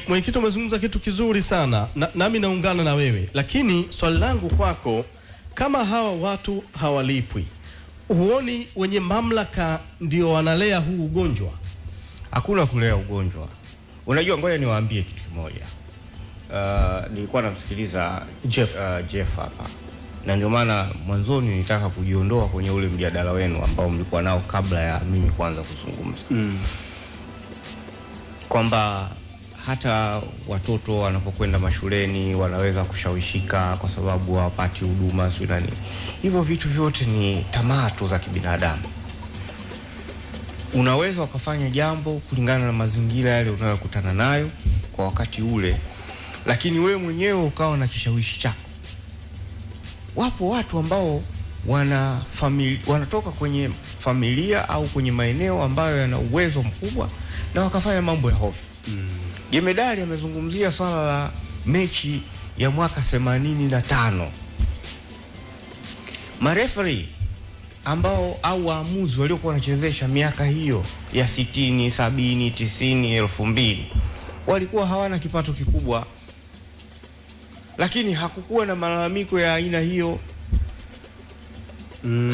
Mwenyekiti, umezungumza kitu kizuri sana nami naungana na wewe, lakini swali langu kwako, kama hawa watu hawalipwi, huoni wenye mamlaka ndio wanalea huu ugonjwa? Hakuna kulea ugonjwa. Unajua, ngoja niwaambie kitu kimoja. Nilikuwa namsikiliza Jeff hapa, na ndio maana mwanzoni nitaka kujiondoa kwenye ule mjadala wenu ambao mlikuwa nao kabla ya mimi kuanza kuzungumza. Kwamba hata watoto wanapokwenda mashuleni wanaweza kushawishika kwa sababu hawapati huduma sio nani. Hivyo vitu vyote ni tamaa tu za kibinadamu. Unaweza ukafanya jambo kulingana na mazingira yale unayokutana nayo kwa wakati ule, lakini wewe mwenyewe ukawa na kishawishi chako. Wapo watu ambao wanatoka kwenye familia au kwenye maeneo ambayo yana uwezo mkubwa na wakafanya mambo ya hofu. Jemedari amezungumzia swala la mechi ya mwaka 85. Marefari ambao au waamuzi waliokuwa wanachezesha miaka hiyo ya 60, 70, 90, 2000 walikuwa hawana kipato kikubwa, lakini hakukuwa na malalamiko ya aina hiyo.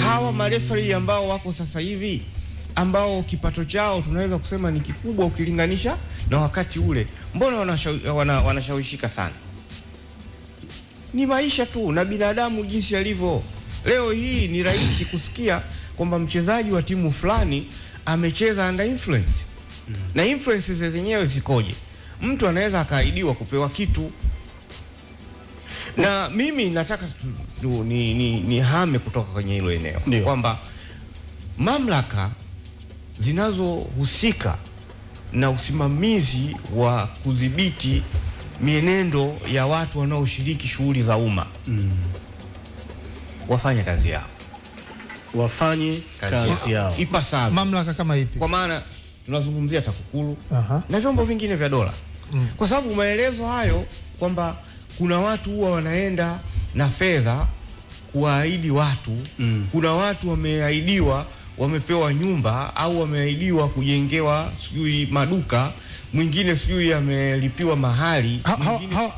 Hawa marefari ambao wako sasa hivi ambao kipato chao tunaweza kusema ni kikubwa ukilinganisha na wakati ule, mbona wanashawishika sana? Ni maisha tu na binadamu jinsi alivyo. Leo hii ni rahisi kusikia kwamba mchezaji wa timu fulani amecheza under influence. Na influences zenyewe zikoje? Mtu anaweza akaahidiwa kupewa kitu. Na mimi nataka ni hame kutoka kwenye hilo eneo kwamba mamlaka zinazohusika na usimamizi wa kudhibiti mienendo ya watu wanaoshiriki shughuli za umma wafanye kazi yao. Wafanye kazi yao ipasavyo. Mamlaka kama ipi? Kwa maana tunazungumzia TAKUKURU na vyombo vingine vya dola. Kwa sababu maelezo hayo kwamba kuna watu huwa wanaenda na fedha kuahidi watu, kuna watu wameahidiwa wamepewa nyumba au wameahidiwa kujengewa sijui maduka, mwingine sijui amelipiwa mahali.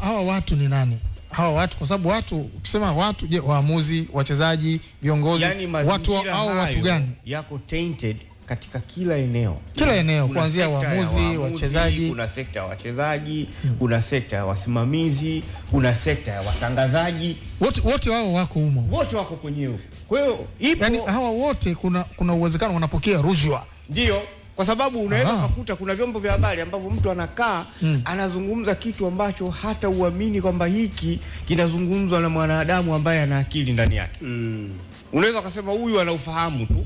Hawa watu ni nani? Hawa watu, kwa sababu watu ukisema watu, je, waamuzi, wachezaji, viongozi, yani watu au watu gani? Yako tainted katika kila eneo. Kila eneo, kuanzia waamuzi, wachezaji, kuna sekta ya wachezaji, kuna sekta ya wasimamizi, kuna sekta ya watangazaji. Wote wao wako humo. Wote wako kwenye huko. Kwa hiyo ipo, yani hawa wote kuna uwezekano wanapokea rushwa. Ndio. Kwa sababu unaweza kukuta kuna vyombo vya habari ambavyo mtu anakaa anazungumza kitu ambacho hata uamini kwamba hiki kinazungumzwa na mwanadamu ambaye ana akili ndani yake. Unaweza kusema huyu ana ufahamu tu,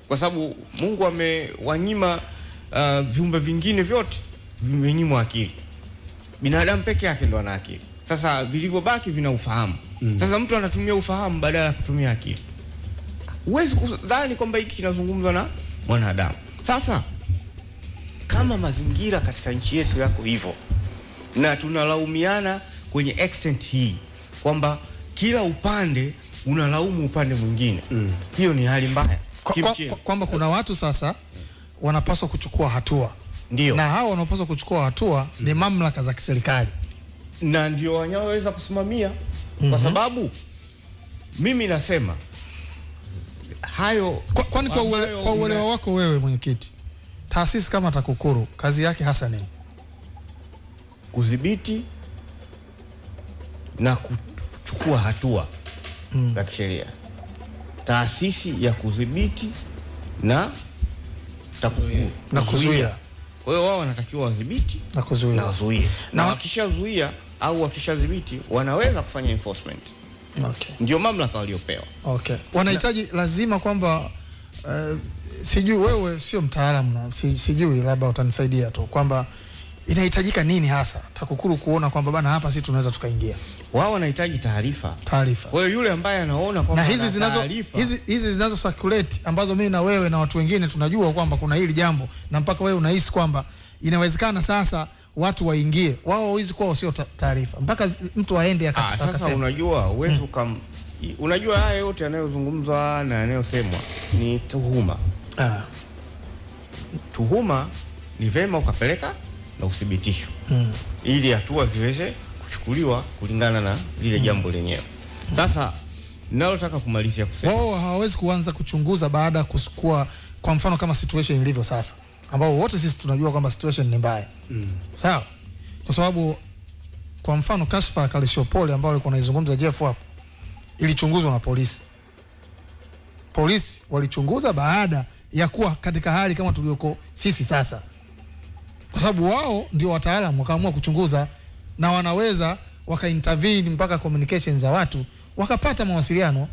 kwa sababu Mungu amewanyima viumbe vingine vyote vimenyimwa akili. Binadamu peke yake ndo ana akili. Sasa vilivyobaki vina ufahamu. Sasa mtu anatumia ufahamu badala ya kutumia akili. Huwezi kudhani kwamba hiki kinazungumzwa na mwanadamu. Sasa kama mazingira katika nchi yetu yako hivyo na tunalaumiana kwenye extent hii kwamba kila upande unalaumu upande mwingine, hiyo ni hali mbaya. Kwamba kuna watu sasa wanapaswa kuchukua hatua. Ndio. Na hao wanapaswa kuchukua hatua ni mamlaka za kiserikali, na ndio wanaoweza kusimamia. Kwa sababu mimi nasema hayo kwani kwa uelewa wako wewe mwenyekiti, taasisi kama TAKUKURU kazi yake hasa nini? Kudhibiti na kuchukua hatua za kisheria. Taasisi ya kudhibiti na TAKUKURU na kuzuia. Kwa hiyo wao wanatakiwa wadhibiti na kuzuia na wazuie. Na wakishazuia au wakishadhibiti wanaweza kufanya enforcement. Okay. Ndio mamlaka waliopewa. Okay. Wanahitaji lazima kwamba sijui, wewe sio mtaalamu na sijui, labda utanisaidia tu kwamba inahitajika nini hasa TAKUKURU kuona kwamba bana hapa sisi tunaweza tukaingia. Wao wanahitaji taarifa. Kwa hiyo yule ambaye anaona kwamba hizi zinazo circulate ambazo mimi na wewe na watu wengine tunajua kwamba kuna hili jambo na mpaka wewe unahisi kwamba inawezekana sasa watu waingie, wao hizi kwao sio taarifa mpaka mtu aende akasema. Sasa unajua uwezo unajua haya yote yanayozungumzwa na yanayosemwa ni tuhuma. Tuhuma ni vema ukapeleka na uthibitisho ili hatua ziweze kuchukuliwa kulingana na lile jambo lenyewe. Sasa ninalotaka kumalizia kusema, wao hawawezi kuanza kuchunguza baada ya kusikua, kwa mfano kama situation ilivyo sasa, ambao wote sisi tunajua kwamba situation ni mbaya. Sawa? Kwa sababu kwa mfano kashfa ya Kalishopole ambao alikuwa anaizungumza Jeff hapo ilichunguzwa na polisi. Polisi walichunguza baada ya kuwa katika hali kama tulioko sisi sasa. Kwa sababu wao ndio wataalamu, wakaamua kuchunguza na wanaweza waka-intervene mpaka communication za watu wakapata mawasiliano,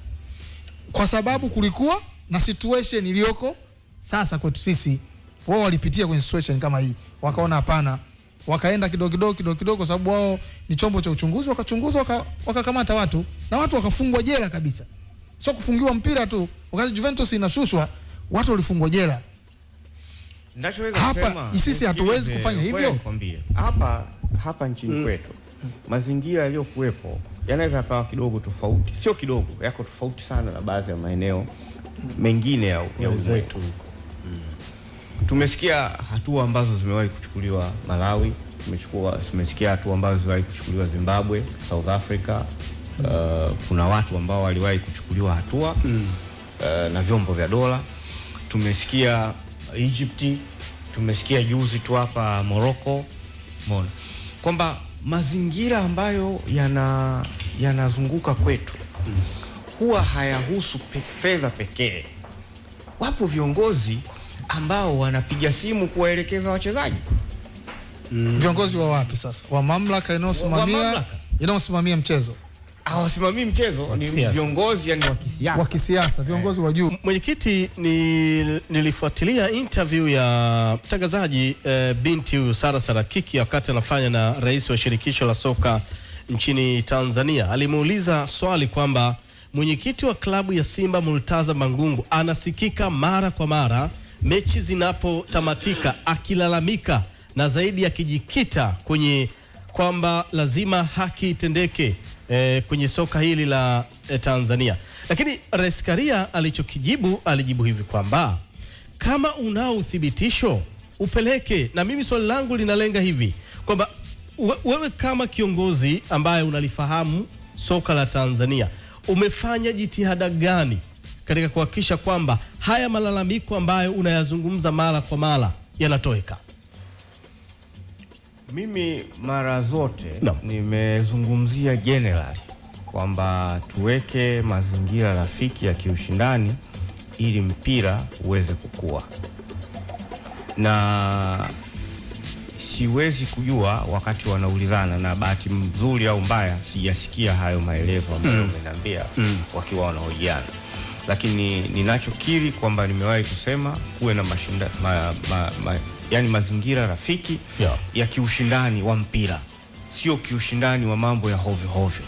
kwa sababu kulikuwa na situation iliyoko sasa kwetu sisi. Wao walipitia kwenye situation kama hii, wakaona hapana, wakaenda kidogo kwa sababu wao ni chombo cha uchunguzi, wakachunguza wakakamata watu na watu wakafungwa jela kabisa. Sio kufungiwa mpira tu, wakati Juventus inashushwa watu walifungwa jela. Ninachoweza Hapa sisi hatuwezi kufanya hivyo. Hapa nchini kwetu mazingira yaliyokuwepo yanaweza kawa kidogo tofauti, sio kidogo, yako tofauti sana na baadhi ya maeneo mengine ya wetu. Tumesikia hatua ambazo zimewahi kuchukuliwa Malawi, tumesikia hatua ambazo zimewahi kuchukuliwa Zimbabwe, South Africa. Kuna watu ambao waliwahi kuchukuliwa hatua na vyombo vya dola. Tumesikia Egypt, tumesikia juzi tu hapa Morocco. Umeona kwamba mazingira ambayo yanazunguka kwetu huwa hayahusu fedha pekee. Wapo viongozi ambao wanapiga simu kuwaelekeza wachezaji. Viongozi wa wapi sasa? Wa mamlaka inayosimamia mchezo. Hawasimamii mchezo, ni viongozi yani wa kisiasa, viongozi wa juu. Mwenyekiti, nilifuatilia interview ya mtangazaji binti huyu Sara Sarakiki wakati anafanya na rais wa shirikisho la soka nchini Tanzania. Alimuuliza swali kwamba mwenyekiti wa klabu ya Simba Murtaza Mangungu anasikika mara kwa mara mechi zinapotamatika akilalamika na zaidi akijikita kwenye kwamba lazima haki itendeke kwenye soka hili la Tanzania. Lakini Rais Karia alijibu hivi kwamba kama unao uthibitisho upeleke. Na mimi swali langu linalenga hivi kwamba wewe kama kiongozi ambaye unalifahamu soka la Tanzania, umefanya jitihada gani katika kuhakikisha kwamba haya malalamiko ambayo unayazungumza mara kwa mara yanatoweka? Mimi mara zote nimezungumzia generally kwamba tuweke mazingira rafiki ya kiushindani ili mpira uweze kukua. Na siwezi kujua wakati wanaulizana, na bahati nzuri au mbaya sijasikia hayo maelezo ambayo umeniambia wakiwa wanahojiana. Lakini ninachokiri kwamba nimewahi kusema kuwe na yani mazingira rafiki ya kiushindani wa mpira, sio kiushindani wa mambo ya hovyo hovyo.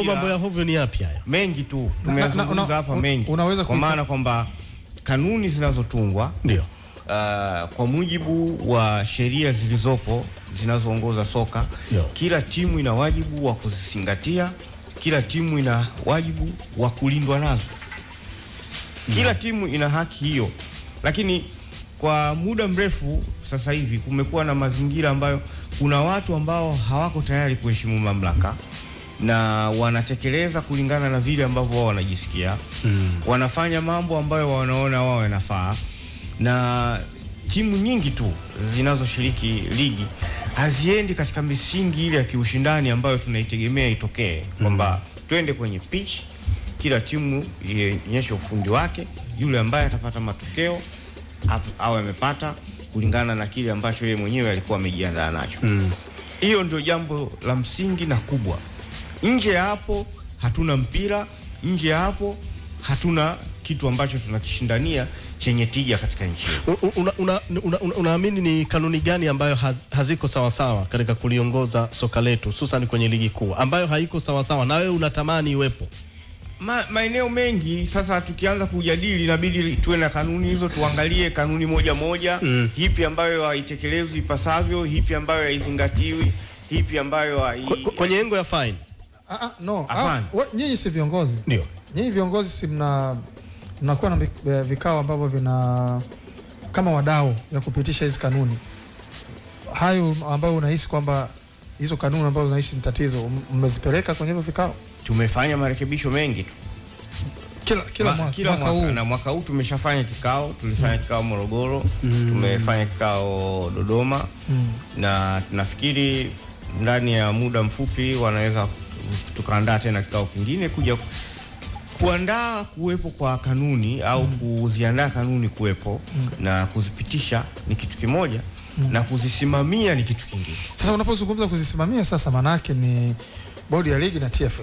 Mambo ya hovyo ni yapi haya? Mengi tu tumezungumza hapa mengi. Kwa maana kwamba kanuni zinazotungwa ndio kwa mujibu wa sheria zilizopo zinazoongoza soka, kila timu ina wajibu wa kuzizingatia, kila timu ina wajibu wa kulindwa nazo. Kila timu ina haki hiyo. Lakini kwa muda mrefu sasa hivi kumekuwa na mazingira ambayo kuna watu ambao hawako tayari kuheshimu mamlaka na wanatekeleza kulingana na vile ambavyo wao wanajisikia. Wanafanya mambo ambayo wanaona wao yanafaa, na timu nyingi tu zinazoshiriki ligi haziendi katika misingi ile ya kiushindani ambayo tunaitegemea itokee, kwamba twende kwenye pitch, kila timu ionyeshe ufundi wake, yule ambaye atapata matokeo awe amepata kulingana na kile ambacho yeye mwenyewe alikuwa amejiandaa nacho. Hiyo ndio jambo la msingi na kubwa. Nje ya hapo hatuna mpira, nje ya hapo hatuna kitu ambacho tunakishindania chenye tija katika nchi. Unaamini ni kanuni gani ambayo haziko sawa sawa katika kuliongoza soka letu, hususan kwenye ligi kuu, ambayo haiko sawa sawa na wewe unatamani iwepo? Maeneo mengi sasa tukianza kujadili inabidi tuwe na kanuni hizo, tuangalie kanuni moja hipi ambayo haitekelezwi ipasavyo, hipi ambayo haizingatiwi, hipi ambayo kwenye engo ya fine. Nyinyi si viongozi. Ndio. Nyinyi viongozi si mnakuwa na vikao ambavyo vina kama wadau ya kupitisha hizi kanuni. hayo ambayo unahisi kwamba hizo kanuni ambazo unaishi ni tatizo, mmezipeleka kwenye hivyo vikao? Tumefanya marekebisho mengi tu kila mwaka, na mwaka huu tumeshafanya kikao. Tulifanya kikao Morogoro, tumefanya kikao Dodoma, na tunafikiri ndani ya muda mfupi wanaweza tukaandaa tena kikao kingine kuja kuandaa kuwepo kwa kanuni au kuziandaa kanuni kuwepo na kuzipitisha ni kitu kimoja, na kuzisimamia ni kitu kingine. Sasa unapozungumza kuzisimamia, sasa manake ni bodi ya ligi na TFF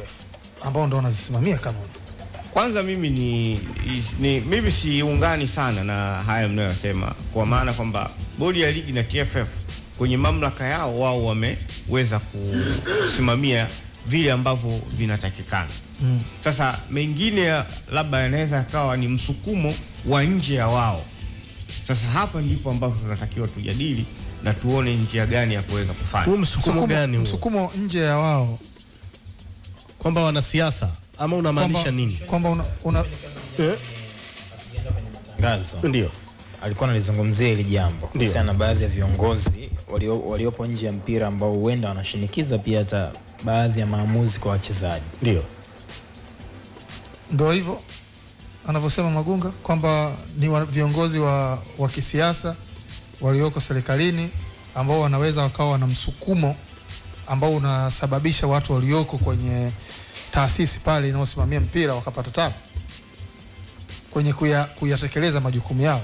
ambao ndio wanazisimamia kanuni. Kwanza mimi siungani sana na haya mnayosema, kwa maana kwamba bodi ya ligi na TFF kwenye mamlaka yao wao wameweza kusimamia vile ambavyo vinatakikana. Sasa mengine labda yanaweza yakawa ni msukumo wa nje ya wao. Sasa hapa ndipo ambapo tunatakiwa tujadili na tuone njia gani ya kuweza kufanya. Msukumo gani huo? Msukumo nje ya wao kwamba wanasiasa ama unamaanisha nini? Kwamba Gazo ndio alikuwa analizungumzia hili jambo kuhusiana na baadhi ya viongozi waliopo nje ya mpira ambao huenda wanashinikiza pia hata baadhi ya maamuzi kwa wachezaji. Ndio hivyo anavyosema Magunga kwamba ni viongozi wa kisiasa walioko serikalini ambao wanaweza wakawa na msukumo ambao unasababisha watu walioko kwenye taasisi pale inayosimamia mpira wakapata tabu kwenye kuyatekeleza majukumu yao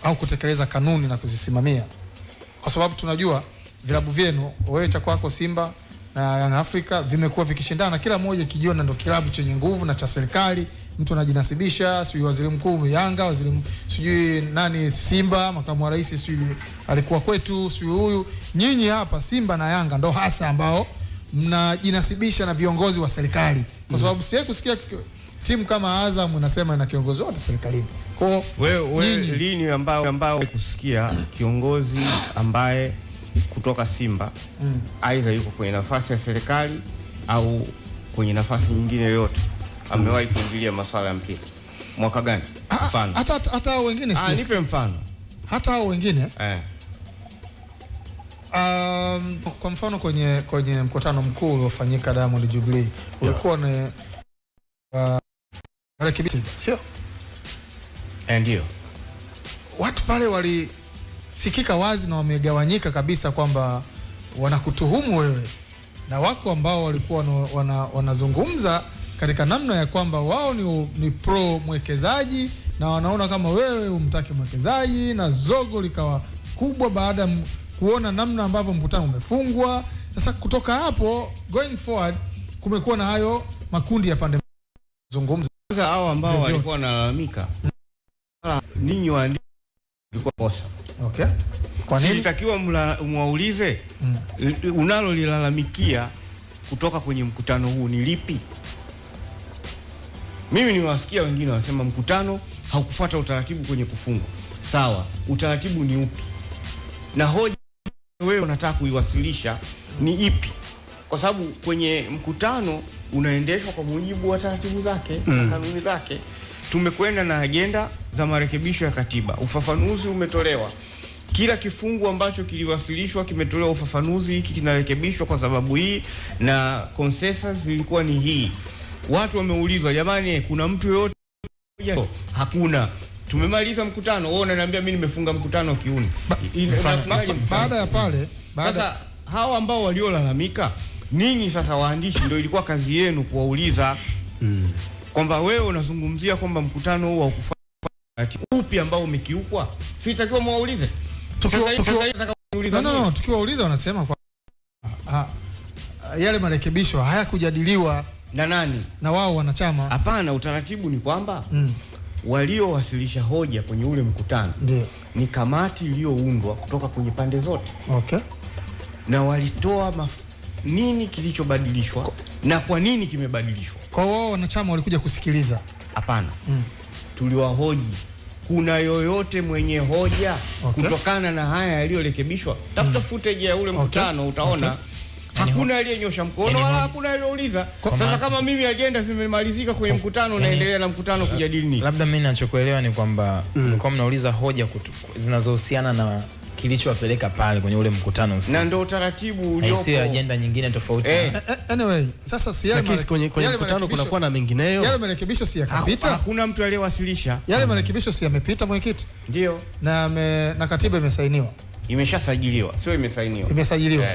au kutekeleza kanuni na kuzisimamia, kwa sababu tunajua vilabu vyenu, wewe cha kwako Simba na Young Africa, vimekuwa vikishindana, kila mmoja kijiona ndio kilabu chenye nguvu na cha serikali. Mtu anajinasibisha, sijui waziri mkuu Yanga, waziri sijui nani Simba, makamu wa rais sijui alikuwa kwetu, sijui huyu. Nyinyi hapa Simba na Yanga ndo hasa ambao mnajinasibisha na viongozi wa serikali, kwa sababu siye kusikia timu kama Azam unasema ina kiongozi wote serikalini. Kwa wewe lini ambao kusikia kiongozi ambaye kutoka Simba aidha yuko kwenye nafasi ya serikali au kwenye nafasi nyingine yoyote amewahi kuingilia masuala ya mpira? Mwaka gani? Mfano hata wengine si nipe mfano. Hata hao wengine kwa mfano kwenye mkutano mkuu uliofanyika Diamond Jubilee ulikuwa na rekebiti, sio ndio? Watu pale walisikika wazi na wamegawanyika kabisa kwamba wanakutuhumu wewe, na wako ambao walikuwa wanazungumza katika namna ya kwamba wao ni pro mwekezaji na wanaona kama wewe umtaki mwekezaji, na zogo likawa kubwa baada ya kuona namna ambavyo mkutano umefungwa. Sasa kutoka hapo going forward kumekuwa na hayo makundi ya pande zungumza. Sasa hao ambao walikuwa wanalalamika ninyi waandishi walikuwa kosa. Okay. Kwa nini? Sitakiwa mwaulize unalolilalamikia kutoka kwenye mkutano huu ni lipi? Mimi niwasikia wengine wanasema mkutano haukufuata utaratibu kwenye kufungwa. Sawa, utaratibu ni upi? Na hoja wewe unataka kuiwasilisha ni ipi? Kwa sababu kwenye mkutano unaendeshwa kwa mujibu wa taratibu zake na kanuni zake. Tumekwenda na agenda za marekebisho ya katiba. Ufafanuzi umetolewa. Kila kifungu ambacho kiliwasilishwa kimetolewa ufafanuzi, hiki kinarekebishwa kwa sababu hii, na consensus ilikuwa ni hii. Watu wameulizwa, jamani kuna mtu yote? Hakuna. Tumemaliza mkutano, wewe unaniambia mimi nimefunga mkutano kiuni. Baada ya pale, sasa hao ambao waliolalamika, ninyi sasa waandishi ndio ilikuwa kazi yenu kuwauliza kwamba wewe unazungumzia kwamba mkutano huu haukufuata upi ambao umekiukwa. Sitakiwa muwaulize. No, tukiwauliza wanasema kwa yale marekebisho hayakujadiliwa na nani? Na wao wanachama. Hapana, utaratibu ni kwamba waliowasilisha hoja kwenye ule mkutano ni kamati iliyoundwa kutoka kwenye pande zote. Okay. Na walitoa nini kilichobadilishwa na kwa nini kimebadilishwa. Kwa wao wanachama walikuja kusikiliza? Hapana. Tuliwahoji, kuna yoyote mwenye hoja kutokana na haya yaliyorekebishwa? Tafuta footage ya ule mkutano utaona. Hakuna aliyenyosha mkono wala hakuna aliyeuliza. Sasa kama mimi agenda zimemalizika kwenye mkutano, naendelea na mkutano kujadili nini? Labda mimi ninachokuelewa ni kwamba mlikuwa mnauliza hoja zinazohusiana na kilichowapeleka pale kwenye ule mkutano usiku. Na ndio utaratibu uliopo. Sio agenda nyingine tofauti. Anyway, sasa si yale kwenye mkutano kunakuwa na mengineyo. Yale marekebisho si yakapita. Hakuna mtu aliyewasilisha. Yale marekebisho si yamepita mwenyekiti? Ndio. Na katiba imesainiwa. Imeshasajiliwa, sio imesainiwa. Imesajiliwa.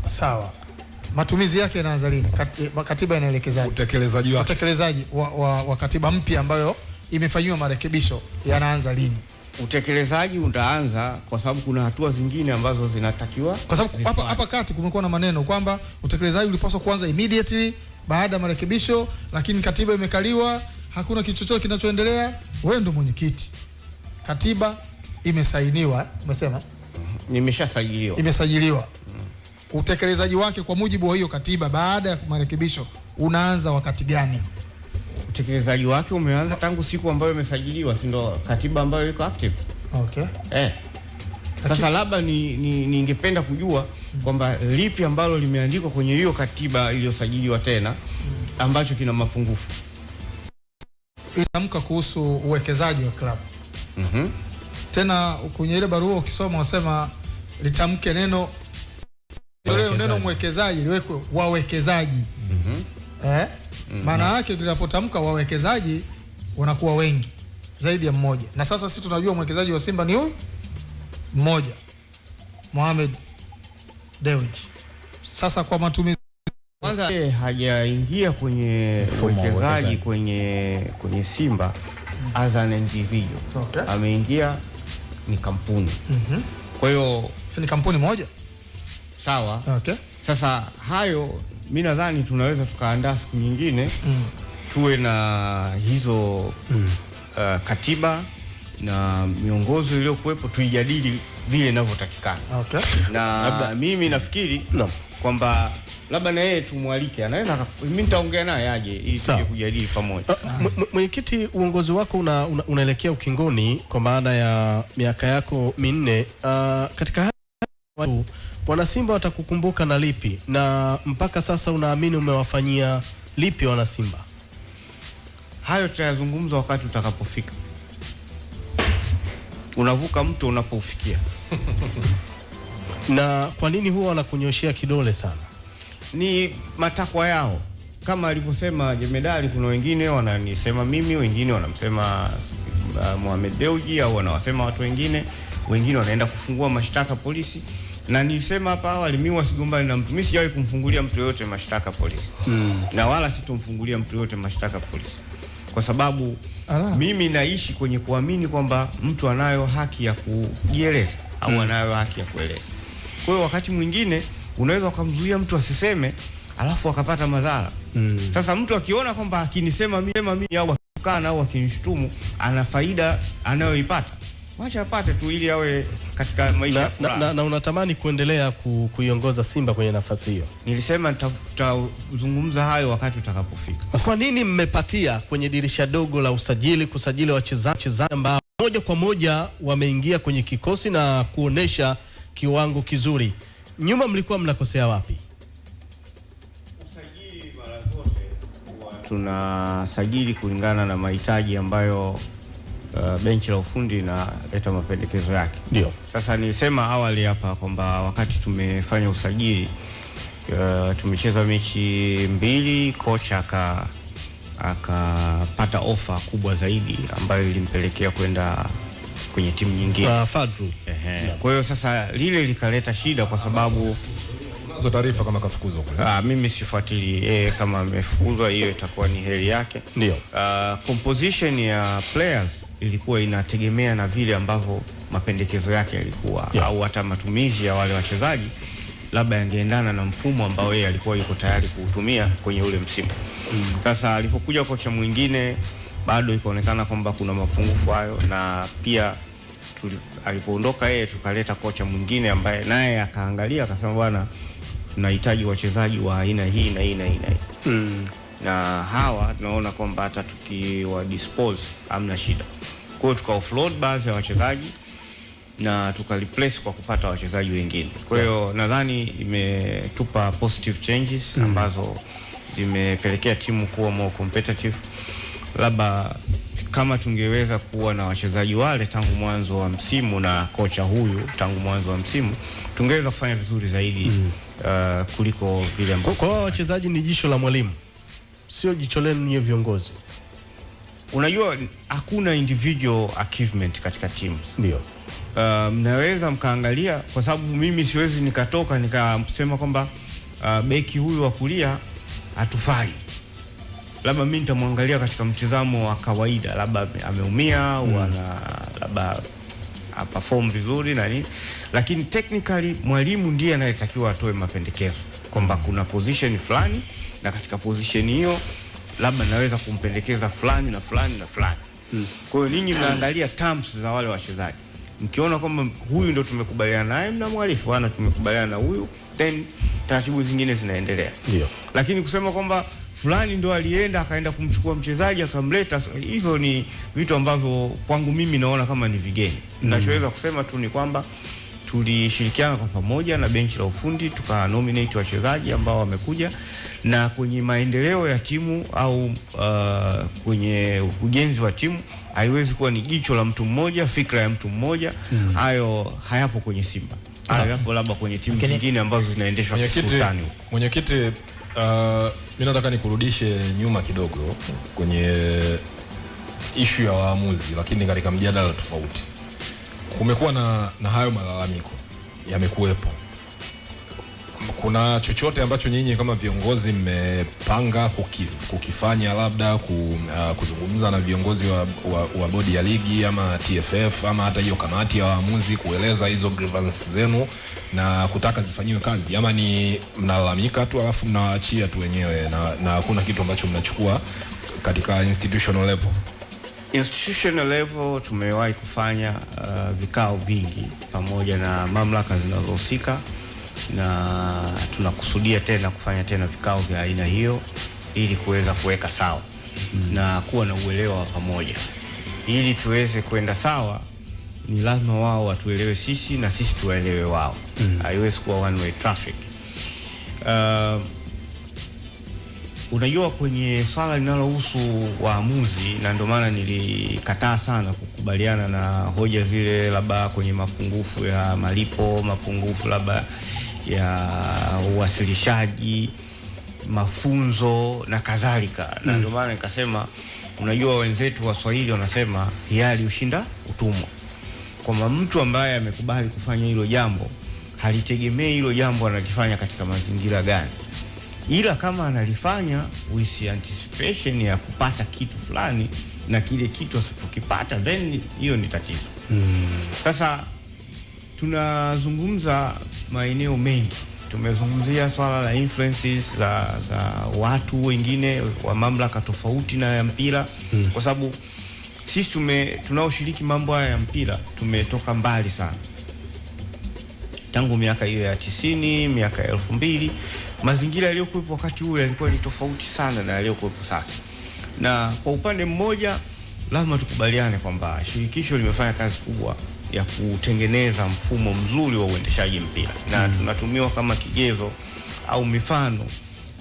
Sawa. Matumizi yake yanaanza lini? Katiba inaelekezaje? Utekelezaji wa katiba mpya ambayo imefanywa marekebisho yanaanza lini? Utekelezaji utaanza kwa sababu kuna hatua zingine ambazo zinatakiwa. Kwa sababu hapa kati kumekuwa na maneno kwamba utekelezaji ulipaswa kuanza immediately baada ya marekebisho, lakini katiba imekaliwa, hakuna kitu chochote kinachoendelea. Wewe ndio mwenyekiti. Katiba imesainiwa, umesema? Imeshasajiliwa. Imesajiliwa. Utekelezaji wake kwa mujibu wa hiyo katiba baada ya marekebisho unaanza wakati gani? Utekelezaji wake umeanza tangu siku ambayo imesajiliwa, si ndio katiba ambayo iko active. Okay. Sasa labda ningependa kujua kwamba lipi ambalo limeandikwa kwenye hiyo katiba iliyosajiliwa tena ambacho kina mapungufu. Itamka kuhusu uwekezaji wa klabu. Tena kwenye ile barua ukisoma wasema litamke neno mwekezaji liwekwe wawekezaji. Maana yake tunapotamka wawekezaji wanakuwa wengi zaidi ya mmoja. Na sasa sisi tunajua mwekezaji wa Simba ni huyu mmoja, Mohamed Dewji. Sasa kwa matumizi kwanza hajaingia kwenye uwekezaji kwenye Simba as an individual. Okay. Ameingia ni kampuni. Kwa hiyo si ni kampuni moja? Sawa. Okay. Sasa hayo mimi nadhani tunaweza tukaandaa siku nyingine tuwe na hizo katiba na miongozo iliyokuwepo tuijadili vile inavyotakikana. Okay. Na mimi nafikiri kwamba labda na yeye tumwalike, anaweza mimi nitaongea naye aje ili tuje kujadili pamoja. Mwenyekiti, uongozi wako unaelekea ukingoni kwa maana ya miaka yako minne. Katika watu wana Simba watakukumbuka na lipi, na mpaka sasa unaamini umewafanyia lipi wana Simba? Hayo tutayazungumza wakati utakapofika. Unavuka mto unapofikia. Na kwa nini huwa wanakunyoshia kidole sana? Ni matakwa yao. Kama alivyosema Jemedari, kuna wengine wananisema mimi, wengine wanamsema Mohamed Dewji, au wanawasema watu wengine wanaenda kufungua mashtaka polisi. Na nilisema hapa awali, mimi wasigombani na mtu. Mimi sijawahi kumfungulia mtu yote mashtaka polisi. Na wala sitomfungulia mtu yote mashtaka polisi. Kwa sababu mimi naishi kwenye kuamini kwamba mtu anayo haki ya kujieleza au anayo haki ya kueleza. Kwa hiyo wakati mwingine unaweza kumzuia mtu asiseme alafu akapata madhara. Sasa mtu akiona kwamba akinisema mimi au akikana au akinishutumu ana faida anayoipata, wacha apate tu ili awe katika maisha na unatamani kuendelea kuiongoza Simba kwenye nafasi hiyo. Nilisema tutazungumza hayo wakati utakapofika. Kwa nini mmepatia kwenye dirisha dogo la kusajili wachezaji ambao moja kwa moja wameingia kwenye kikosi na kuonesha kiwango kizuri? Nyuma mlikuwa mnakosea wapi? Usajili mara zote tunasajili kulingana na mahitaji ambayo benchi la ufundi inaleta mapendekezo yake. Ndio. Sasa nilisema awali hapa kwamba wakati tumefanya usajili tumecheza mechi 2, kocha akapata ofa kubwa zaidi ambayo ilimpelekea kwenda kwenye timu nyingine. Fadru. Kwa hiyo sasa lile likaleta shida kwa sababu unazo taarifa kama kafukuzwa kule. Mimi sifuatili kama amefukuzwa, hiyo itakuwa ni heri yake. Ndio. Composition ya players ilikuwa inategemea na vile ambavyo mapendekezo yake yalikuwa, au hata matumizi ya wale wachezaji labda yangeendana na mfumo ambao yeye alikuwa yuko tayari kuutumia kwenye ule msimu. Sasa alipokuja kocha mwingine bado ikaonekana kwamba kuna mapungufu hayo, na pia alipoondoka yeye tukaleta kocha mwingine ambaye naye akaangalia akasema bwana, tunahitaji wachezaji wa aina hii na hii na hii. Na hawa tunaona kwamba hata tukiwa dispose hamna shida. Kwa hiyo tuka offload baadhi ya wachezaji na tuka replace kwa kupata wachezaji wengine. Kwa hiyo nadhani imetupa positive changes ambazo zimepelekea timu kuwa more competitive. Labda kama tungeweza kuwa na wachezaji wale tangu mwanzo wa msimu na kocha huyu tangu mwanzo wa msimu, tungeweza kufanya vizuri zaidi kuliko vile ambavyo. Kwa wachezaji ni jicho la mwalimu, sio jicho lenu nyinyi viongozi. Unajua hakuna individual achievement katika teams. Ndio. Mnaweza mkaangalia, kwa sababu mimi siwezi nikatoka nikasema kwamba beki huyu wa kulia hatufai. Labda mimi nitamwangalia katika mtazamo wa kawaida, labda ameumia au labda perform vizuri na nini, lakini technically mwalimu ndiye anayetakiwa atoe mapendekezo kwamba kuna position fulani, na katika position hiyo labda naweza kumpendekeza fulani na fulani na fulani. Kwa hiyo ninyi mnaangalia terms za wale wachezaji. Mkiona kwamba huyu ndo tumekubaliana naye, mnamwarifu, ana tumekubaliana na huyu, then taratibu zingine zinaendelea. Ndio. Lakini kusema kwamba fulani ndo alienda akaenda kumchukua mchezaji akamleta, hizo ni vitu ambavyo kwangu mimi naona kama ni vigeni. Ninachoweza kusema tu ni kwamba tulishirikiana kwa pamoja na benchi la ufundi tuka nominate wachezaji ambao wamekuja, na kwenye maendeleo ya timu au kwenye ujenzi wa timu haiwezi kuwa ni jicho la mtu mmoja, fikra ya mtu mmoja. Hayo hayapo kwenye Simba. Hayo yapo labda kwenye timu zingine ambazo zinaendeshwa kisultani huko. Mwenyekiti, mimi nataka nikurudishe nyuma kidogo kwenye issue ya waamuzi, lakini katika mjadala tofauti. Kumekuwa na hayo malalamiko yamekuwepo. Kuna chochote ambacho nyinyi kama viongozi mmepanga kukifanya, labda kuzungumza na viongozi wa bodi ya ligi ama TFF ama hata hiyo kamati ya waamuzi kueleza hizo grievances zenu na kutaka zifanyiwe kazi, ama ni mnalalamika tu alafu mnawaachia tu wenyewe na hakuna kitu ambacho mnachukua katika institutional level? Institutional level tumewahi kufanya vikao vingi pamoja na mamlaka zinazohusika, na tunakusudia tena kufanya tena vikao vya aina hiyo ili kuweza kuweka sawa na kuwa na uelewa wa pamoja. Ili tuweze kwenda sawa, ni lazima wao watuelewe sisi na sisi tuwaelewe wao. Haiwezi kuwa one way traffic. Unajua kwenye swala linalohusu waamuzi, na ndio maana nilikataa sana kukubaliana na hoja zile labda kwenye mapungufu ya malipo, mapungufu labda ya uwasilishaji, mafunzo na kadhalika. Na ndio maana nikasema, unajua wenzetu Waswahili wanasema hiari ushinda utumwa. Kwa mtu ambaye amekubali kufanya hilo jambo, halitegemei hilo jambo analifanya katika mazingira gani. Ila kama analifanya with anticipation ya kupata kitu fulani, na kile kitu asipokipata, then hiyo ni tatizo. Sasa tunazungumza maeneo mengi. Tumezungumzia swala la influences za watu wengine wa mamlaka tofauti na ya mpira, kwa sababu sisi tunaoshiriki mambo haya ya mpira tumetoka mbali sana. Tangu miaka hiyo ya 90, miaka ya 2000, mazingira yaliyokuwepo wakati huo yalikuwa ni tofauti sana na yaliyokuwepo sasa. Na kwa upande mmoja lazima tukubaliane kwamba shirikisho limefanya kazi kubwa ya kutengeneza mfumo mzuri wa uendeshaji mpira, na tunatumiwa kama kigezo au mifano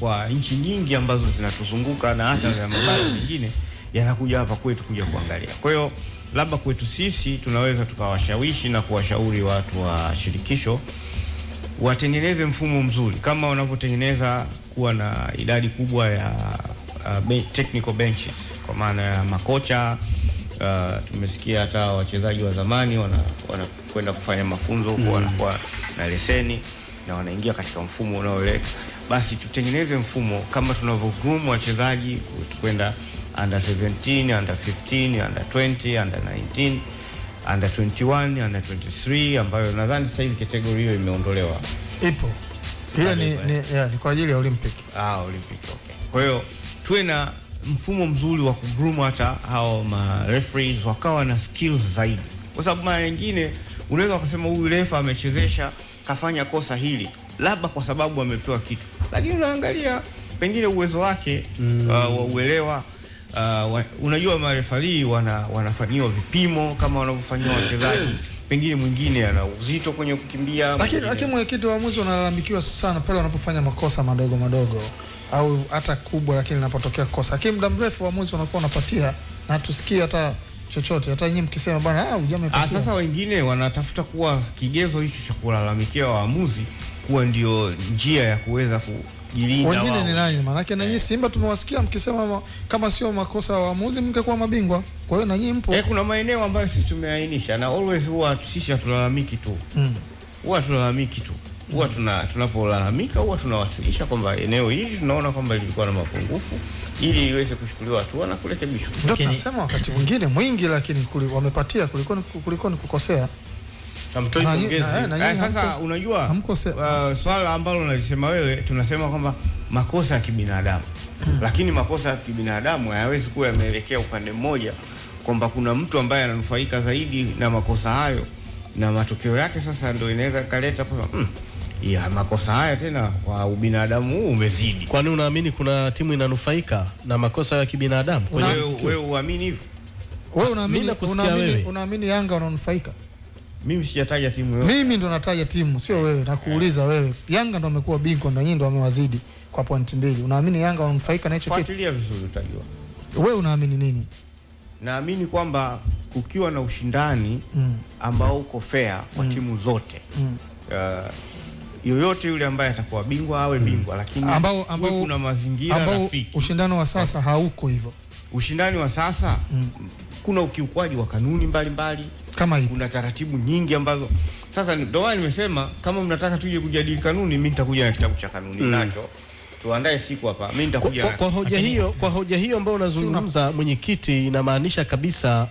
kwa nchi nyingi ambazo zinatuzunguka na hata za mabara mengine yanakuja hapa kwetu kuja kuangalia. Kwa hiyo labda kwetu sisi tunaweza tukawashawishi na kuwashauri watu wa shirikisho watengeneze mfumo mzuri kama wanavyotengeneza kuwa na idadi kubwa ya technical benches, kwa maana ya makocha. Tumesikia hata wachezaji wa zamani wanakwenda kufanya mafunzo huko, wanakuwa na leseni na wanaingia katika mfumo unaoeleka. Basi tutengeneze mfumo kama tunavyogroom wachezaji kwenda under 17, under 15, under 20, under 19, under 21, under 23, ambayo nadhani sasa hivi category hiyo imeondolewa. Ipo. Hiyo ni kwa ajili ya Olympic. Olympic, okay. Kwa hiyo tuwe na mfumo mzuri wa kugroom hata hao ma referees wakawa na skills zaidi. Kwa sababu mara nyingine unaweza ukasema huyu refa amechezesha kafanya kosa hili, labda kwa sababu amepewa kitu. Lakini unaangalia pengine uwezo wake wa uelewa. Unajua marefali wanafanyiwa vipimo kama wanavyofanywa wachezaji. Pengine mwingine ana uzito kwenye kukimbia. Lakini mwenyekiti wa waamuzi wanalalamikiwa sana pale wanapofanya makosa madogo au hata kubwa, lakini linapotokea kosa. Lakini muda mrefu waamuzi wanakuwa wanapatia na tusikie hata chochote, hata nyinyi mkisema bwana hujamepatia. Sasa wengine wanatafuta kuwa kigezo hicho cha kulalamikia waamuzi kuwa ndio njia ya kuweza kujilinda. Wengine ni nani? Maana yake na nyinyi Simba tumewasikia mkisema kama sio makosa ya waamuzi mngekuwa mabingwa. Kwa hiyo na nyinyi mpo. Kuna maeneo ambayo sisi tumeainisha na always huwa sisi hatulalamiki tu. Huwa tunalalamiki tu. Huwa tunapolalamika huwa tunawasilisha kwamba eneo hili tunaona kwamba lilikuwa na mapungufu ili iweze kuchukuliwa hatua na kurekebishwa. Ndio tunasema wakati mwingine mwingi, lakini wamepatia kuliko ni kukosea. Hamtoi pongezi. Sasa unajua swala ambalo unalisema wewe, tunasema kwamba makosa ya kibinadamu. Lakini makosa ya kibinadamu hayawezi kuwa yameelekea upande mmoja kwamba kuna mtu ambaye ananufaika zaidi na makosa hayo na matokeo yake sasa ndio inaweza kaleta kwa makosa haya tena kwa ubinadamu huu umezidi. Kwani unaamini kuna timu inanufaika na makosa ya kibinadamu? Wewe uamini hivyo? Wewe unaamini Yanga wananufaika? Mimi sijataja timu yoyote. Mimi ndo nataja timu, sio wewe. Nakuuliza wewe. Yanga ndo amekuwa bingwa na nyinyi ndo wamewazidi kwa pointi 2. Unaamini Yanga wananufaika na hicho kitu? Fuatilia vizuri utajua. Wewe unaamini nini? Naamini kwamba kukiwa na ushindani ambao uko fair kwa timu zote. Yoyote yule ambaye atakuwa bingwa awe bingwa, lakini ambao kuna mazingira rafiki. Ushindano wa sasa hauko hivyo. Ushindani wa sasa kuna ukiukwaji wa kanuni mbalimbali kama hivi. Kuna taratibu nyingi ambazo sasa ndio maana nimesema kama mnataka tuje kujadili kanuni, mimi nitakuja na kitabu cha kanuni nacho. Tuandae siku hapa. Mimi nitakuja kwa hoja hiyo ambayo unazungumza mwenyekiti, inamaanisha kabisa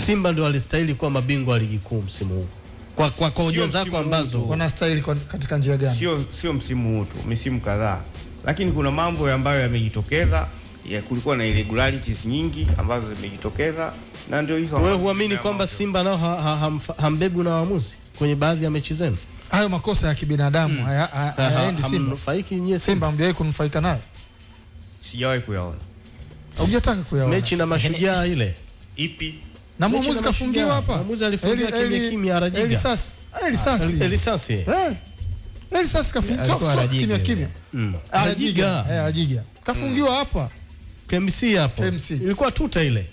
Simba ndio walistahili kuwa mabingwa wa ligi kuu msimu huu. Kwa hoja zako ambazo wanastahili katika njia gani? Sio msimu huu tu, misimu kadhaa. Lakini kuna mambo ambayo yamejitokeza, kulikuwa na irregularities nyingi ambazo zimejitokeza na ndio hizo. Wewe huamini kwamba Simba nao hambebu na waamuzi kwenye baadhi ya mechi zenu? Hayo makosa ya kibinadamu hayaendi Simba. Hamnufaiki nyie Simba mbiai kunufaika nayo? Sijawahi kuyaona. Hujataka kuyaona? Mechi na Mashujaa ile ipi? Na mwamuzi kafungiwa hapa. Mwamuzi alifungiwa kimya Arajiga. Elisasi kafungiwa kimya. Arajiga. Kafungiwa hapa. KMC hapo. Ilikuwa tuta ile.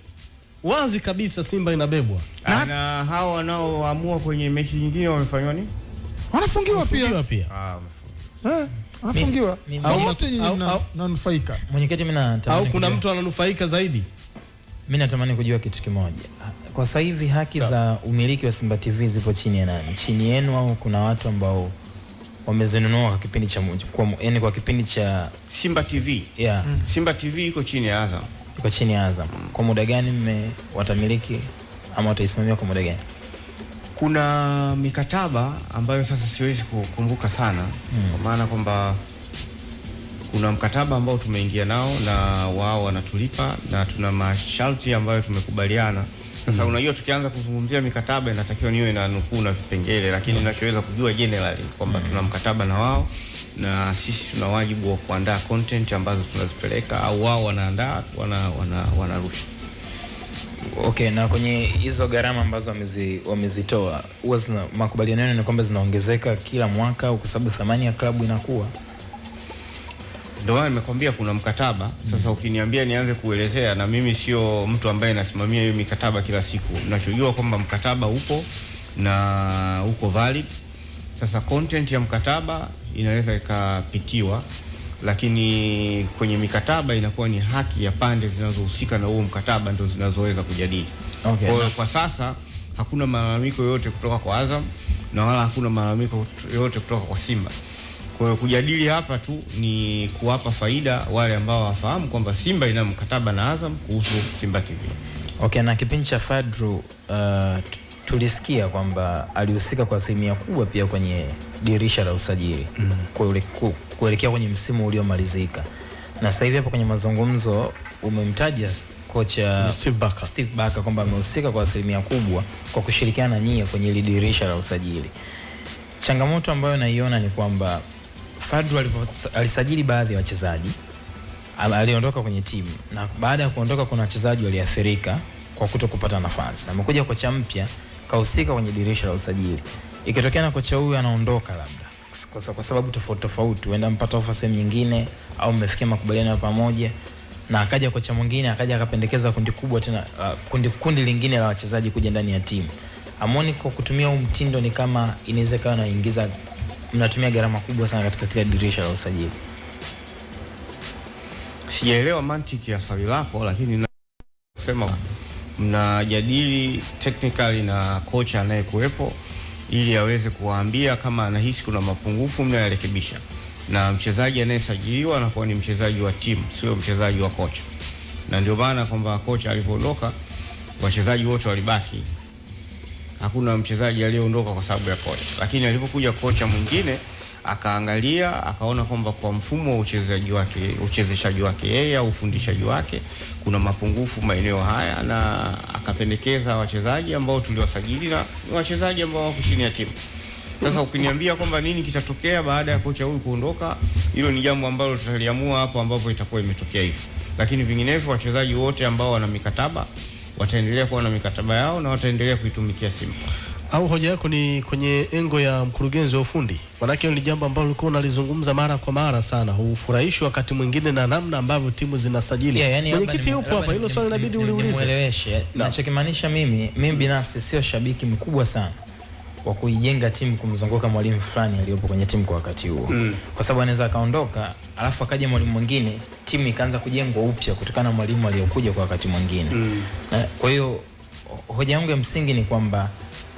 Wazi kabisa Simba inabebwa. Na hao wanaoamua kwenye mechi nyingine wamefanywa nini? Wanafungiwa pia. Wanafungiwa. Wote wananufaika. Mwenyekiti, mimi natamani kuna mtu ananufaika zaidi. Mimi natamani kujua kitu kimoja. Kwa sasa hivi haki za umiliki wa Simba TV zipo chini ya nani? Chini yenu au kuna watu ambao wamezinunua kwa kipindi cha kwa kipindi cha Simba TV? Yeah. Simba TV iko chini ya Azam. Iko chini ya Azam. Kwa muda gani watamiliki ama wataisimamia kwa muda gani? Kuna mikataba ambayo sasa siwezi kukumbuka sana kwa maana kwamba kuna mkataba ambao tumeingia nao na wao wanatulipa na tuna masharti ambayo tumekubaliana. Sasa unajua tukianza kuzungumzia mikataba inatakiwa niwe na nukuu na vipengele, lakini ninachoweza kujua generally kwamba tuna mkataba na wao na sisi tuna wajibu wa kuandaa content ambazo tunazipeleka au wao wanaandaa wanarusha. Okay, na kwenye hizo gharama ambazo wamezitoa huwa makubaliano ni kwamba zinaongezeka kila mwaka au kwa sababu thamani ya klabu inakuwa? Ndio maana nimekwambia kuna mkataba. Sasa ukiniambia nianze kuelezea, na mimi sio mtu ambaye nasimamia hiyo mikataba kila siku. Ninachojua kwamba mkataba upo na uko valid. Sasa content ya mkataba inaweza ikapitiwa, lakini kwenye mikataba inakuwa ni haki ya pande zinazohusika na huo mkataba ndio zinazoweza kujadili. Okay. Kwa sasa hakuna malalamiko yoyote kutoka kwa Azam na wala hakuna malalamiko yoyote kutoka kwa Simba. Kwa hiyo kujadili hapa tu ni kuwapa faida wale ambao wafahamu kwamba Simba ina mkataba na Azam kuhusu Simba TV. Okay, na kipindi cha Fadru tulisikia kwamba alihusika kwa asilimia kubwa pia kwenye dirisha la usajili kuelekea kwenye msimu uliomalizika. Na sasa hivi hapo kwenye mazungumzo umemtaja kocha Steve Barker kwamba amehusika kwa asilimia kubwa kwa kushirikiana na nyie kwenye ile dirisha la usajili. Changamoto ambayo naiona ni kwamba Fadru alisajili baadhi ya wachezaji, aliondoka kwenye timu, na baada ya kuondoka kuna wachezaji waliathirika kwa kutokupata nafasi. Amekuja kocha mpya kahusika kwenye dirisha la usajili. Ikitokea na kocha huyu anaondoka labda kwa sababu tofauti, huenda mpata ofa sehemu nyingine au mmefikia makubaliano ya pamoja, na akaja kocha mwingine akaja akapendekeza kundi kubwa tena, kundi lingine la wachezaji kuja ndani ya timu. Amoni kwa kutumia huu mtindo ni kama inaweza kawa naingiza, mnatumia gharama kubwa sana katika kila dirisha la usajili. Sijaelewa mantiki ya swali lako, lakini nasema mnajadili technically na kocha anayekuwepo ili aweze kuwaambia kama anahisi kuna mapungufu mnayarekebisha, na mchezaji anayesajiliwa anakuwa ni mchezaji wa timu, sio mchezaji wa kocha. Na ndio maana kwamba kocha alipoondoka wachezaji wote walibaki, hakuna mchezaji aliyeondoka kwa sababu ya kocha. Lakini alipokuja kocha mwingine akaangalia akaona kwamba kwa mfumo wa uchezeshaji wake yeye au ufundishaji wake kuna mapungufu maeneo haya, na akapendekeza wachezaji ambao tuliwasajili na wachezaji ambao wako chini ya timu. Sasa ukiniambia kwamba nini kitatokea baada ya kocha huyu kuondoka, hilo ni jambo ambalo tutaliamua hapo ambapo itakuwa imetokea hivyo. Lakini vinginevyo wachezaji wote ambao wana mikataba wataendelea kuwa na mikataba yao na wataendelea kuitumikia Simba. Au hoja yako ni kwenye engo ya mkurugenzi wa ufundi? Manake ni jambo ambalo ulikuwa unalizungumza mara kwa mara sana, hufurahishwa wakati mwingine na namna ambavyo timu zinasajili. Mwenyekiti yupo hapa, hilo swali inabidi uliulize. Mueleweshe. Ninachokimaanisha mimi binafsi sio shabiki mkubwa sana wa kuijenga timu kumzunguka mwalimu fulani aliyopo kwenye timu kwa wakati huo. Kwa sababu anaweza kaondoka, alafu akaja mwalimu mwingine, timu ikaanza kujengwa upya kutokana na mwalimu aliyokuja kwa wakati mwingine. Kwa hiyo hoja yangu ya msingi ni kwamba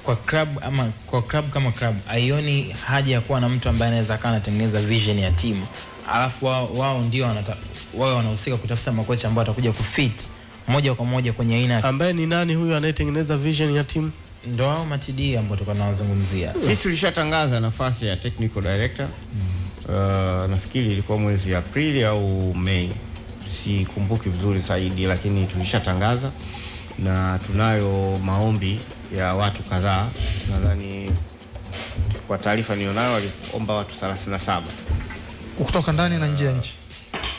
kwa club kama club haioni haja ya kuwa na mtu ambaye anaweza kana tengeneza vision ya timu, alafu wao ndio wao wanahusika kutafuta makocha ambao atakuja kufit moja kwa moja kwenye aina. Ambaye ni nani huyu anayetengeneza vision ya timu? Ndio hao matidi ambao tulikuwa tunazungumzia. Sisi tulishatangaza nafasi ya technical director. Nafikiri ilikuwa mwezi Aprili au Mei, sikumbuki vizuri zaidi, lakini tulishatangaza na tunayo maombi ya watu kadhaa. Nadhani kwa taarifa nilionayo waliomba watu 37 kutoka ndani na nje ya nchi.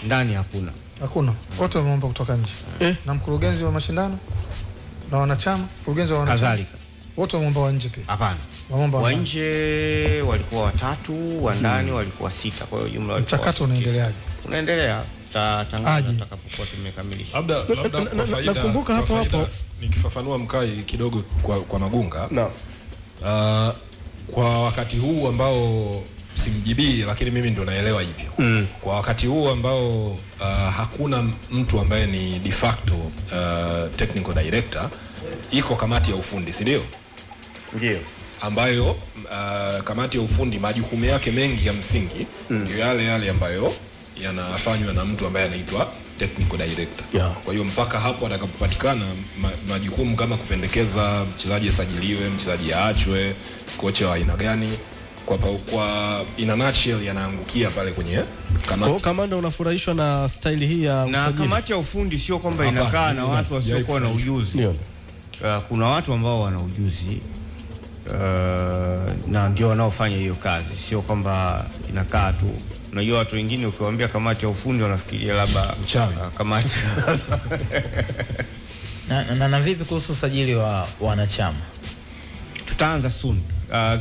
Ndani hakuna, wote wameomba kutoka nje. Na mkurugenzi wa mashindano na wanachama, mkurugenzi wa wanachama kadhalika, wote wameomba wa nje pia. Hapana, wameomba wa nje walikuwa 3, wa ndani walikuwa 6. Kwa hiyo jumla walikuwa. Mchakato unaendeleaje? Unaendelea, tutatangaza tutakapokuwa tumekamilisha. Labda kwa faida, nakumbuka hapo nikifafanua Mkai kidogo kwa Magunga. Kwa wakati huu ambao simjibii, lakini mimi ndo naelewa hivyo. Kwa wakati huu ambao hakuna mtu ambaye ni de facto technical director, iko kamati ya ufundi, si ndio? Ndio. Ambayo kamati ya ufundi majukumu yake mengi ya msingi ndio yale ambayo yanafanywa na mtu ambaye anaitwa technical director. Kwa hiyo mpaka hapo atakapopatikana majukumu kama kupendekeza mchezaji asajiliwe, mchezaji aachwe, kocha wa aina gani, kwa in a nutshell yanaangukia pale kwenye kamati. Kwa kamanda, unafurahishwa na style hii ya usajili? Na kamati ya ufundi sio kwamba inakaa na watu wasiokuwa na ujuzi. Kuna watu ambao wana ujuzi na ndio wanaofanya hiyo kazi, sio kwamba inakaa tu. Unajua watu wengine ukiwaambia kamati ya ufundi wanafikiria labda kamati. na vipi kuhusu usajili wa wanachama? Tutaanza soon.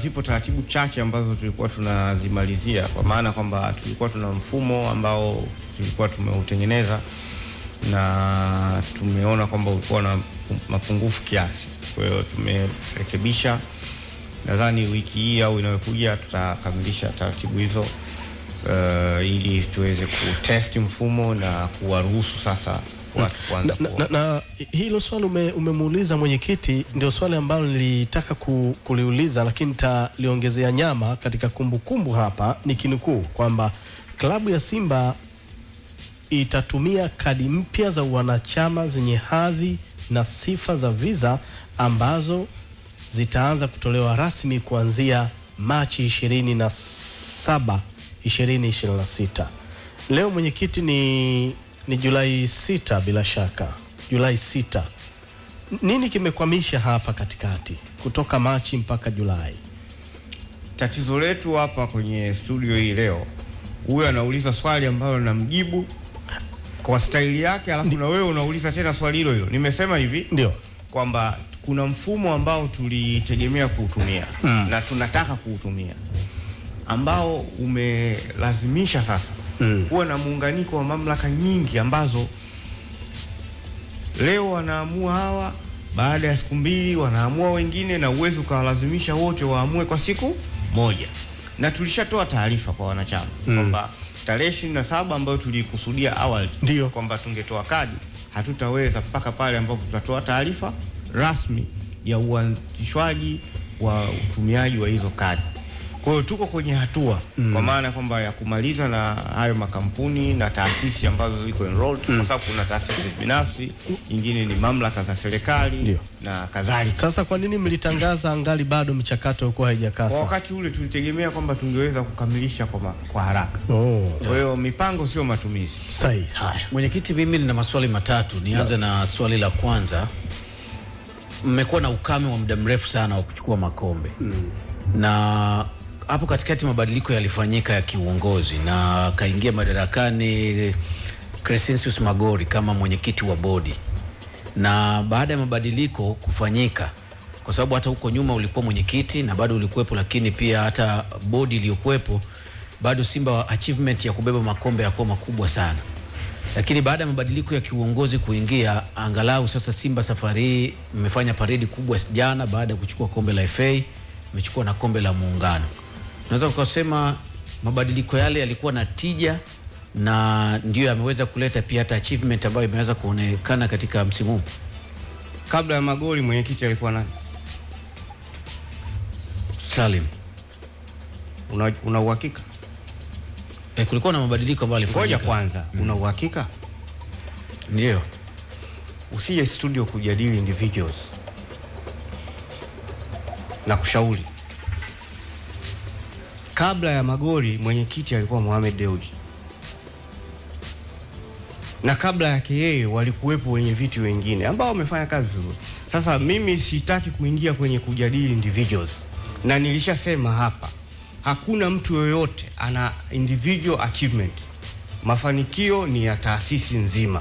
Zipo taratibu chache ambazo tulikuwa tunazimalizia, kwa maana kwamba tulikuwa tuna mfumo ambao tulikuwa tumeutengeneza na tumeona kwamba ulikuwa na mapungufu kiasi. Kwa hiyo tumerekebisha. Nadhani wiki hii au inayokuja tutakamilisha taratibu hizo ili tuweze kutest mfumo na kuwaruhusu sasa watu kuanza na hilo swali umemuuliza mwenyekiti, ndio swali ambalo nilitaka kuliuliza, lakini nitaliongezea nyama katika kumbukumbu hapa, nikinukuu kwamba klabu ya Simba itatumia kadi mpya za wanachama zenye hadhi na sifa za visa ambazo zitaanza kutolewa rasmi kuanzia Machi 27, 2026. Leo mwenyekiti ni Julai 6, bila shaka Julai 6. Nini kimekwamisha hapa katikati kutoka Machi mpaka Julai? Tatizo letu hapa kwenye studio hii leo, huyu anauliza swali ambalo namjibu kwa staili yake, alafu na wewe unauliza tena swali hilo hilo. Nimesema hivi ndio kwamba kuna mfumo ambao tulitegemea kuutumia na tunataka kuutumia, ambao umelazimisha sasa kuwa na muunganiko wa mamlaka nyingi ambazo Leo wanaamua hawa, baada ya siku 2 wanaamua wengine, na uwezo ukawalazimisha wote waamue kwa siku moja. Na tulishatoa taarifa kwa wanachama kwamba tarehe 27 ambayo tulikusudia awali ndio kwamba tungetoa kadi, hatutaweza mpaka pale ambapo tutatoa taarifa rasmi ya uanzishwaji wa utumiaji wa hizo kadi. Kwa hiyo tuko kwenye hatua kwa maana kwamba ya kumaliza na hayo makampuni na taasisi ambazo ziko enrolled, kwa sababu kuna taasisi binafsi, nyingine ni mamlaka za serikali na kadhalika. Sasa kwa nini mlitangaza angali bado mchakato uko haijakaa? Kwa wakati ule tulitegemea kwamba tungeweza kukamilisha kwa haraka. Kwa hiyo mipango sio matumizi. Sahihi. Haya. Mwenyekiti, mimi nina maswali matatu. Nianze na swali la kwanza. Mmekuwa na ukame wa muda mrefu sana wa kuchukua makombe. Na hapo katikati mabadiliko yalifanyika ya kiuongozi na kaingia madarakani Crescensius Magori kama mwenyekiti wa bodi. Na baada ya mabadiliko kufanyika, kwa sababu hata huko nyuma ulikuwa mwenyekiti na bado ulikuwepo, lakini pia hata bodi iliyokuwepo bado Simba achievement ya kubeba makombe yakuwa makubwa sana. Lakini baada ya mabadiliko ya kiuongozi kuingia, angalau sasa Simba safari hii mmefanya paredi kubwa jana baada ya kuchukua kombe la FA, mmechukua na kombe la Muungano. Unaweza kusema mabadiliko yale yalikuwa na tija na ndio yameweza kuleta pia hata achievement ambayo imeweza kuonekana katika msimu huu? Kabla ya Magori mwenyekiti alikuwa nani? Salim. Una uhakika? Kulikuwa na mabadiliko ambayo yalifanyika. Ngoja kwanza, una uhakika? Ndio. Usije studio kujadili individuals. Na kushauri. Kabla ya Magori mwenyekiti alikuwa Mohamed Dewji. Na kabla yake yeye walikuwepo wenye viti wengine ambao wamefanya kazi vizuri. Sasa mimi sitaki kuingia kwenye kujadili individuals. Na nilishasema hapa, hakuna mtu yoyote ana individual achievement. Mafanikio ni ya taasisi nzima.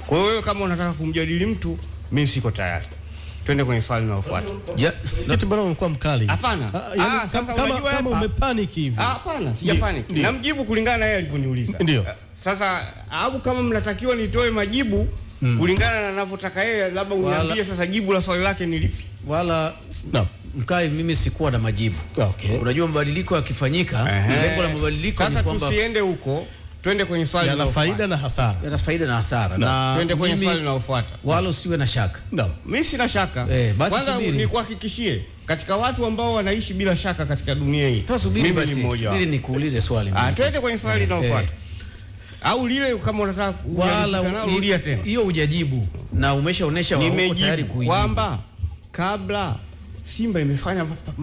Kwa hiyo kama unataka kumjadili mtu, mimi siko tayari. Twende kwenye swali linalofuata. Eti bwana umekuwa mkali. Hapana. Sasa kama umepanic hivi. Hapana, sijapanic. Namjibu kulingana na yeye alivyoniuliza. Ndio. Sasa au kama mnatakiwa nitoe majibu kulingana na ninavyotaka yeye, labda uniambie sasa jibu la swali lake ni lipi? Wala Mkai, mimi sikuwa na majibu. Okay. Unajua mabadiliko yakifanyika, lengo la mabadiliko ni kwamba sasa tusiende huko, twende kwenye swali la faida na hasara. Yana faida na hasara. Na twende kwenye swali linalofuata. Wala usiwe na shaka. Mimi sina shaka. Kwanza nikuhakikishie, katika watu ambao wanaishi bila shaka katika dunia hii, mimi ni mmoja. Subiri nikuulize swali. Twende kwenye swali linalofuata. Au lile kama unataka kurudia tena. Hiyo hujajibu na umeshaonesha wako tayari kujibu. Kwamba kabla Simba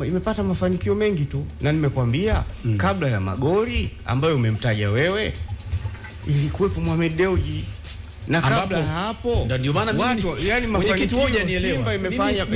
imepata mafanikio mengi tu, na nimekwambia kabla ya Magori ambayo umemtaja wewe ilikuwepo Mohamed Dewji, na kabla hapo ndio maana watu yani mafanikio Simba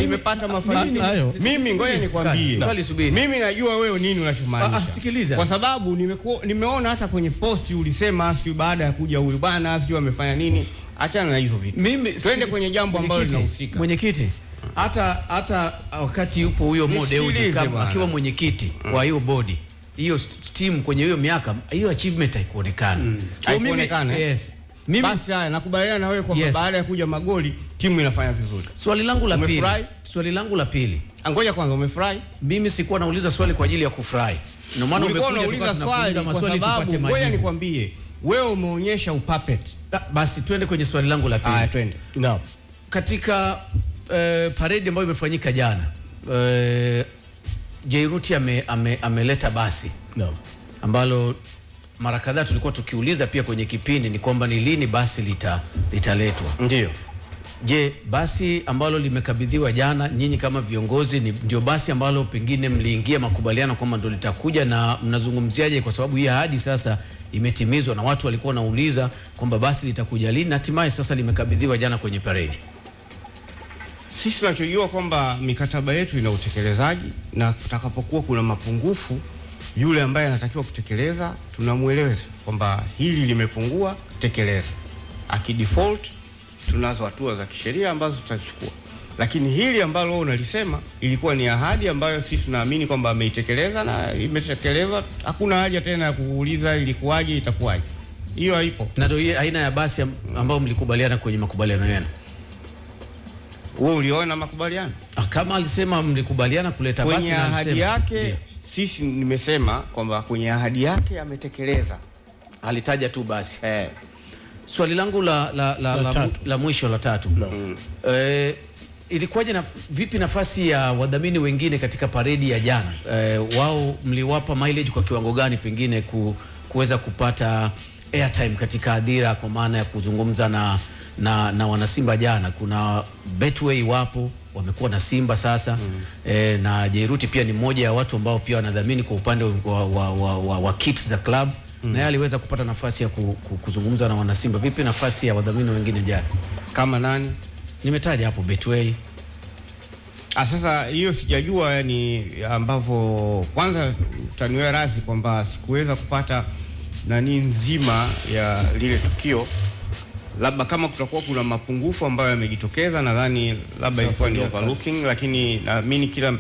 imepata mafanikio. Mimi ngoja nikwambie, mimi najua wewe nini unachomaanisha. Sikiliza, kwa sababu nimeona hata kwenye post ulisema sio baada ya kuja huyu bwana sio amefanya nini. Achana na hizo vitu, twende kwenye jambo ambalo linahusika. Mwenyekiti, hata wakati yupo huyo Mo Dewji akiwa mwenyekiti wa hiyo bodi, hiyo team kwenye hiyo miaka, hiyo achievement haikuonekana. Haikuonekana. Yes. Basi haya, nakubaliana na wewe kwamba baada ya kuja Magori timu inafanya vizuri. Swali langu la pili. Ngoja kwanza, umefurahi? Mimi sikuwa nauliza swali kwa ajili ya kufurahi. Ndio maana umekuja tukakuuliza maswali tupate majibu. Ngoja nikwambie, wewe umeonyesha upapet. Basi twende kwenye swali langu la pili. Twende. Naam. Katika parade ambayo imefanyika jana, Jairuti ameleta basi. Naam. Ambalo mara kadhaa tulikuwa tukiuliza pia kwenye kipindi ni kwamba ni lini basi litaletwa. Ndio. Je, basi ambalo limekabidhiwa jana, nyinyi kama viongozi ndio basi ambalo pengine mliingia makubaliano kwamba ndio litakuja, na mnazungumziaje kwa sababu hii ahadi sasa imetimizwa na watu walikuwa wanauliza kwamba basi litakuja lini, na hatimaye sasa limekabidhiwa jana kwenye parade? Sisi tunachojua kwamba mikataba yetu ina utekelezaji, na tutakapokuwa kuna mapungufu, yule ambaye anatakiwa kutekeleza tunamueleza kwamba hili limepungua, tekeleza. Akidefault tunazo hatua za kisheria ambazo tutachukua. Lakini hili ambalo unalisema ilikuwa ni ahadi ambayo sisi tunaamini kwamba ameitekeleza na imetekelezwa. Hakuna haja tena ya kuuliza ilikuwaje, itakuwaje. Hiyo haipo. Na ndio aina ya basi ambao mlikubaliana kwenye makubaliano yenu. Wewe uliona makubaliano? Kama alisema mlikubaliana kuleta basi kwenye ahadi yake, sisi nimesema kwamba kwenye ahadi yake ametekeleza. Alitaja tu basi. Swali langu la mwisho la tatu. Ilikuwaje na vipi nafasi ya wadhamini wengine katika paredi ya jana? Wao mliwapa mileage kwa kiwango gani pengine kuweza kupata airtime katika hadhira, kwa maana ya kuzungumza na wanasimba jana? Kuna Betway wapo, wamekuwa na Simba sasa. Na Jairuti pia ni mmoja ya watu ambao pia wanadhamini kwa upande wa kits za club. Na yeye aliweza kupata nafasi ya kuzungumza na wanasimba. Vipi nafasi ya wadhamini wengine jana? Kama nani? Nimetaja hapo Betway. Sasa hiyo sijajua, yani ambavyo kwanza utaniwe radhi kwamba sikuweza kupata nani nzima ya lile tukio. Labda kama kutakuwa kuna mapungufu ambayo yamejitokeza, nadhani labda ilikuwa ni overlooking, lakini naamini kila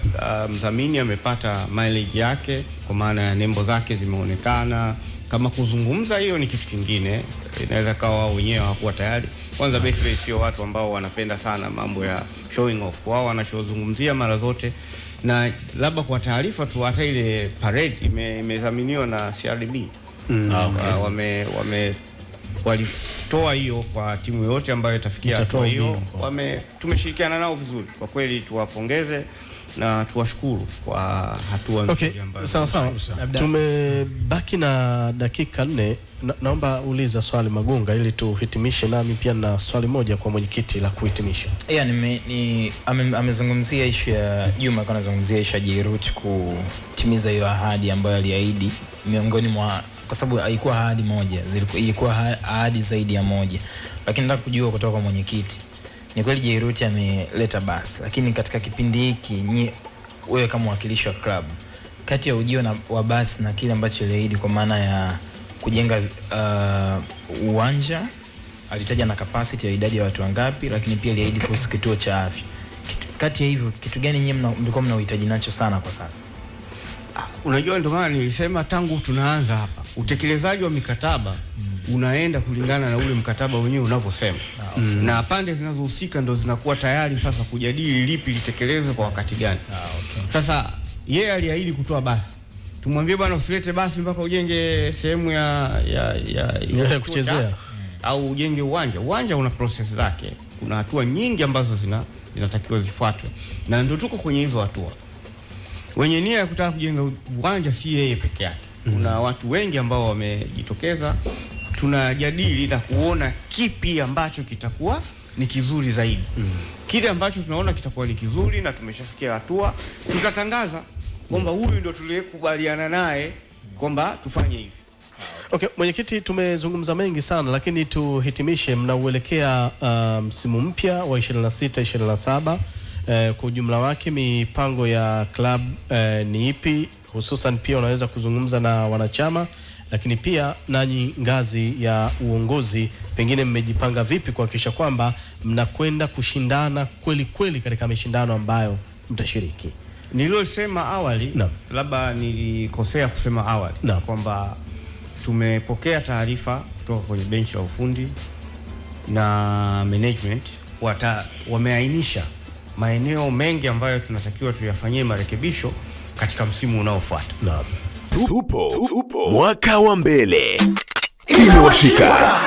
mdhamini amepata mileage yake, kwa maana ya nembo zake zimeonekana. Kama kuzungumza hiyo ni kitu kingine, inaweza kawa wao wenyewe hawakuwa tayari. Kwanza Betway sio watu ambao wanapenda sana mambo ya showing off. Wao wanachozungumzia mara zote, na labda kwa taarifa tu, hata ile parade imedhaminiwa na CRDB. Walitoa hiyo kwa timu yote ambayo itafikia hatua hiyo. Tumeshirikiana nao vizuri kwa kweli, tuwapongeze na tuwashukuru kwa hatua nzuri ambayo. Sawa. Tumebaki na dakika 4. Naomba uliza swali Magunga ili tuhitimishe, nami pia na swali moja kwa mwenyekiti la kuhitimisha. Amezungumzia issue ya Juma, kana zungumzia issue ya Jairuti kutimiza hiyo ahadi ambayo aliahidi, miongoni mwa, kwa sababu haikuwa ahadi moja, ilikuwa ahadi zaidi ya moja. Lakini nataka kujua kutoka kwa mwenyekiti, ni kweli Jairuti ameleta basi, lakini katika kipindi hiki wewe kama mwakilishi wa club, kati ya ujio wa basi na kile ambacho aliahidi, kwa maana ya kujenga uwanja, alitaja na capacity ya idadi ya watu wangapi, lakini pia aliahidi kuhusu kituo cha afya. Kati ya hivyo, kitu gani nyinyi mlikuwa mnahitaji nacho sana kwa sasa? Unajua, ndio maana nilisema tangu tunaanza hapa, utekelezaji wa mikataba unaenda kulingana na ule mkataba wenyewe unavyosema. Na pande zinazohusika ndo zinakuwa tayari sasa kujadili lipi litekelezwe kwa wakati gani. Sasa yeye aliahidi kutoa basi, tumwambie bwana usilete basi mpaka ujenge sehemu ya kuchezea au ujenge uwanja. Uwanja una process zake, kuna hatua nyingi ambazo zinatakiwa zifuatwe, na ndio tuko kwenye hizo hatua. Wenye nia ya kutaka kujenga uwanja si yeye peke yake, kuna watu wengi ambao wamejitokeza. Tunajadili na kuona kipi ambacho kitakuwa ni kizuri zaidi. Kile ambacho tunaona kitakuwa ni kizuri na tumeshafikia hatua, tutatangaza kwamba huyu ndio tuliyekubaliana naye kwamba tufanye hivi. Okay, mwenyekiti, tumezungumza mengi sana, lakini tuhitimishe. Mnauelekea msimu mpya wa 26-27. Kwa ujumla wake mipango ya club ni ipi? Hususan pia unaweza kuzungumza na wanachama, lakini pia nanyi ngazi ya uongozi, pengine mmejipanga vipi kuhakikisha kwamba mnakwenda kushindana kweli kweli katika mashindano ambayo mtashiriki? Nililosema awali, labda nilikosea kusema awali, kwamba tumepokea taarifa kutoka kwenye benchi la ufundi na management, wameainisha maeneo mengi ambayo tunatakiwa tuyafanyie marekebisho katika msimu unaofuata. Tupo mwaka wa mbele. Imewashika.